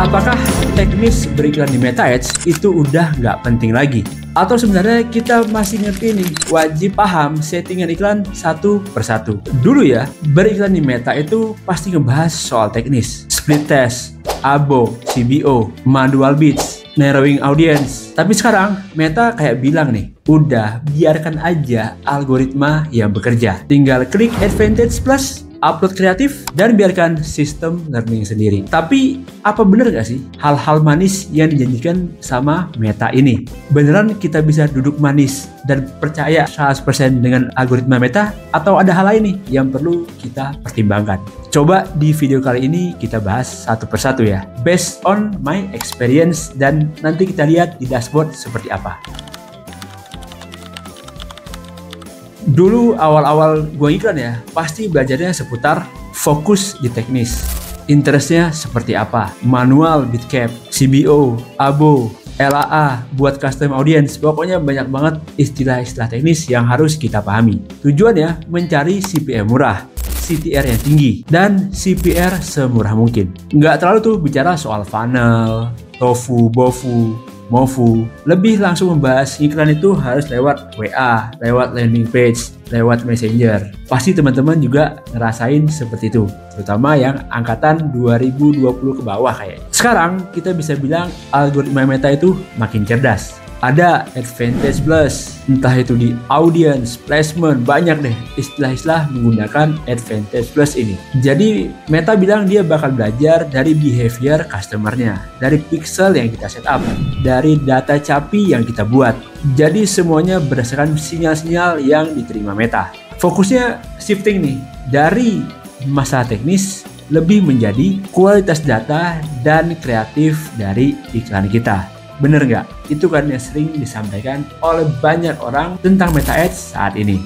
Apakah teknis beriklan di Meta Ads itu udah nggak penting lagi? Atau sebenarnya kita masih ngerti nih, wajib paham settingan iklan satu persatu? Dulu ya, beriklan di Meta itu pasti ngebahas soal teknis, split test, abo, CBO, manual bits, narrowing audience. Tapi sekarang Meta kayak bilang nih, udah biarkan aja algoritma yang bekerja. Tinggal klik Advantage Plus, upload kreatif, dan biarkan sistem learning sendiri. Tapi apa bener gak sih hal-hal manis yang dijanjikan sama Meta ini? Beneran kita bisa duduk manis dan percaya 100% dengan algoritma Meta? Atau ada hal lain nih yang perlu kita pertimbangkan? Coba di video kali ini kita bahas satu persatu ya, based on my experience, dan nanti kita lihat di dashboard seperti apa. Dulu awal-awal gue iklan ya, pasti belajarnya seputar fokus di teknis. Interestnya seperti apa, manual bid cap, CBO, abo, LAA, buat custom audience. Pokoknya banyak banget istilah-istilah teknis yang harus kita pahami. Tujuannya mencari CPM murah, CTR yang tinggi, dan CPR semurah mungkin. Nggak terlalu tuh bicara soal funnel, tofu, bofu, Movu. Lebih langsung membahas iklan itu harus lewat WA, lewat landing page, lewat messenger. Pasti teman-teman juga ngerasain seperti itu, terutama yang angkatan 2020 ke bawah kayak. Sekarang kita bisa bilang algoritma Meta itu makin cerdas. Ada Advantage Plus, entah itu di audience, placement, banyak deh istilah-istilah menggunakan Advantage Plus ini. Jadi Meta bilang dia bakal belajar dari behavior customer-nya, dari pixel yang kita setup, dari data CAPI yang kita buat. Jadi semuanya berdasarkan sinyal-sinyal yang diterima Meta. Fokusnya shifting nih, dari masalah teknis lebih menjadi kualitas data dan kreatif dari iklan kita. Bener nggak? Itu kan yang sering disampaikan oleh banyak orang tentang Meta Ads saat ini.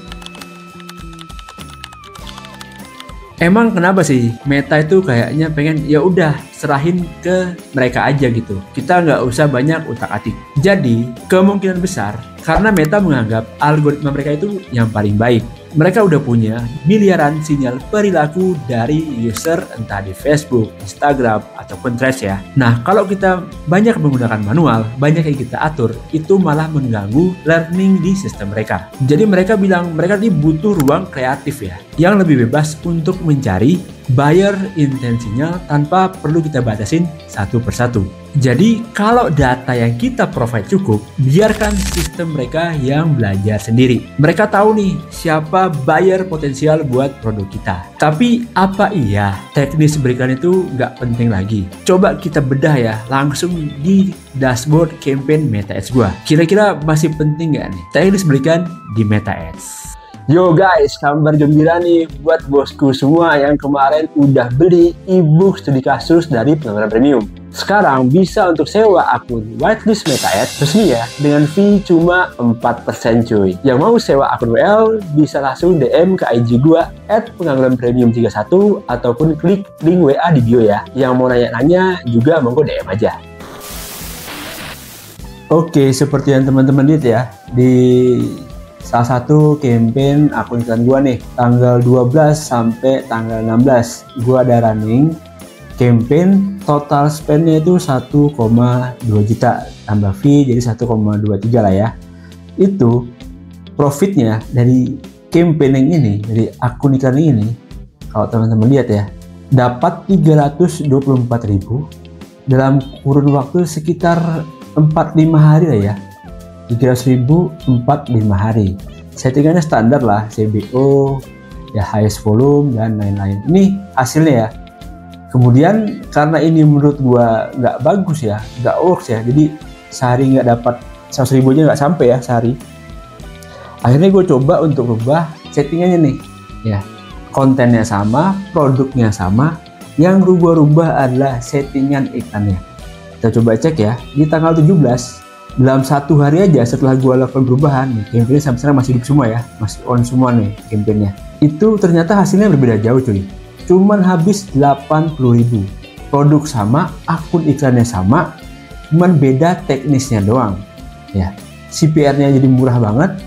Emang kenapa sih Meta itu kayaknya pengen ya udah serahin ke mereka aja gitu. Kita nggak usah banyak utak-atik. Jadi kemungkinan besar karena Meta menganggap algoritma mereka itu yang paling baik. Mereka udah punya miliaran sinyal perilaku dari user entah di Facebook, Instagram, ataupun Threads ya. Nah, kalau kita banyak menggunakan manual, banyak yang kita atur, itu malah mengganggu learning di sistem mereka. Jadi mereka bilang mereka ini butuh ruang kreatif ya, yang lebih bebas untuk mencari buyer intensinya tanpa perlu kita batasin satu persatu. Jadi kalau data yang kita provide cukup, biarkan sistem mereka yang belajar sendiri. Mereka tahu nih siapa buyer potensial buat produk kita. Tapi apa iya teknis beriklan itu nggak penting lagi? Coba kita bedah ya langsung di dashboard campaign Meta Ads gua. Kira-kira masih penting nggak nih teknis beriklan di Meta Ads? Yo guys, kabar gembira nih buat bosku semua yang kemarin udah beli ebook studi kasus dari Pengangguran Premium. Sekarang bisa untuk sewa akun whitelist Meta Ads resmi ya, dengan fee cuma 4% cuy. Yang mau sewa akun WL bisa langsung DM ke IG gua @pengangguranpremium31 ataupun klik link WA di bio ya. Yang mau nanya-nanya juga monggo DM aja. Oke, seperti yang teman-teman lihat ya, di salah satu campaign akun iklan gua nih, tanggal 12 sampai tanggal 16 gua ada running campaign, total spendnya itu 1,2 juta tambah fee jadi 1,23 lah ya. Itu profitnya dari campaign yang ini, dari akun iklan ini, kalau teman-teman lihat ya, dapat 324.000 dalam kurun waktu sekitar 4-5 hari lah ya. 300.000 4-5 hari. Settingannya standar lah, CBO, ya highest volume dan lain-lain. Ini hasilnya ya. Kemudian karena ini menurut gua nggak bagus ya, nggak works ya, jadi sehari nggak dapat 100.000 aja nggak sampai ya sehari. Akhirnya gue coba untuk rubah settingannya nih, ya kontennya sama, produknya sama, yang rubah-rubah adalah settingan iklannya. Kita coba cek ya, di tanggal 17 dalam satu hari aja setelah gue lakukan perubahan, campaignnya sampai sekarang masih hidup semua ya, masih on semua nih campaignnya. Itu ternyata hasilnya berbeda jauh cuy. Cuman habis 80.000. Produk sama, akun iklannya sama, cuman beda teknisnya doang. Ya, CPR-nya jadi murah banget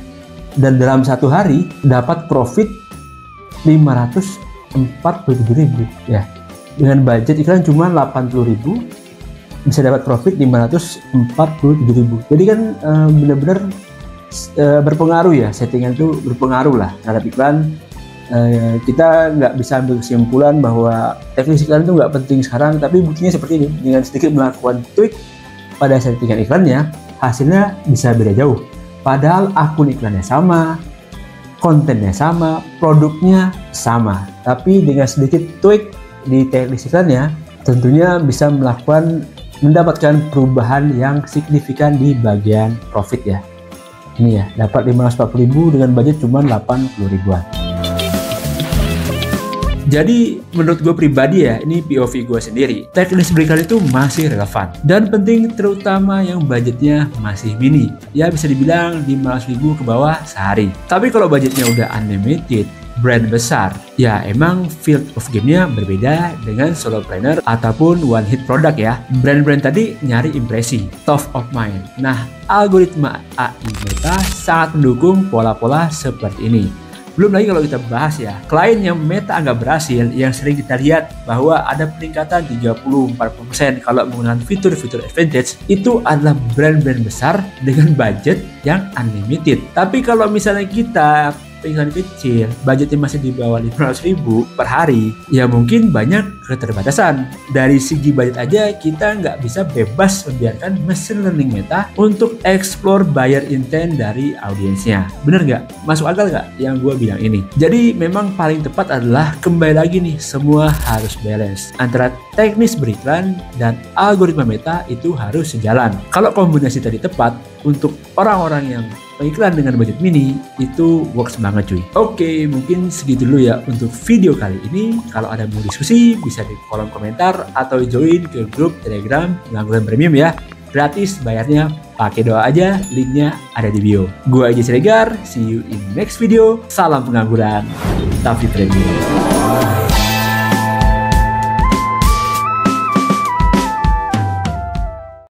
dan dalam satu hari dapat profit 547.000 ya. Dengan budget iklan cuma 80.000 bisa dapat profit 547.000. Jadi kan benar-benar berpengaruh ya, settingan itu berpengaruh lah terhadap iklan. Kita nggak bisa ambil kesimpulan bahwa teknis iklan itu nggak penting sekarang, tapi buktinya seperti ini. Dengan sedikit melakukan tweak pada settingan iklannya, hasilnya bisa beda jauh. Padahal akun iklannya sama, kontennya sama, produknya sama, tapi dengan sedikit tweak di teknis iklannya, tentunya bisa mendapatkan perubahan yang signifikan di bagian profit ya. Ini ya, dapat 540.000 dengan budget cuma 80.000-an. Jadi menurut gue pribadi ya, ini POV gue sendiri, teknis beriklan itu masih relevan dan penting, terutama yang budgetnya masih mini. Ya bisa dibilang 500.000 ke bawah sehari. Tapi kalau budgetnya udah unlimited, brand besar, ya emang field of game-nya berbeda dengan solopreneur ataupun one hit product ya. Brand-brand tadi nyari impresi, top of mind. Nah, algoritma AI Meta sangat mendukung pola-pola seperti ini. Belum lagi kalau kita bahas ya, klien yang Meta anggap berhasil, yang sering kita lihat bahwa ada peningkatan 30-40% kalau menggunakan fitur-fitur advantage, itu adalah brand-brand besar dengan budget yang unlimited. Tapi kalau misalnya kita iklan kecil, budgetnya masih di bawah 500.000 per hari, ya mungkin banyak keterbatasan. Dari segi budget aja kita nggak bisa bebas membiarkan machine learning Meta untuk explore buyer intent dari audiensnya. Bener nggak? Masuk akal nggak yang gue bilang ini? Jadi memang paling tepat adalah kembali lagi nih, semua harus balance antara teknis beriklan dan algoritma Meta, itu harus sejalan. Kalau kombinasi tadi tepat untuk orang-orang yang iklan dengan budget mini, itu works banget cuy. Oke, mungkin segitu dulu ya untuk video kali ini. Kalau ada mau diskusi, bisa di kolom komentar atau join ke grup Telegram Pengangguran Premium ya. Gratis, bayarnya pakai doa aja, linknya ada di bio. Gua Aji Siregar, see you in next video. Salam pengangguran, tapi premium.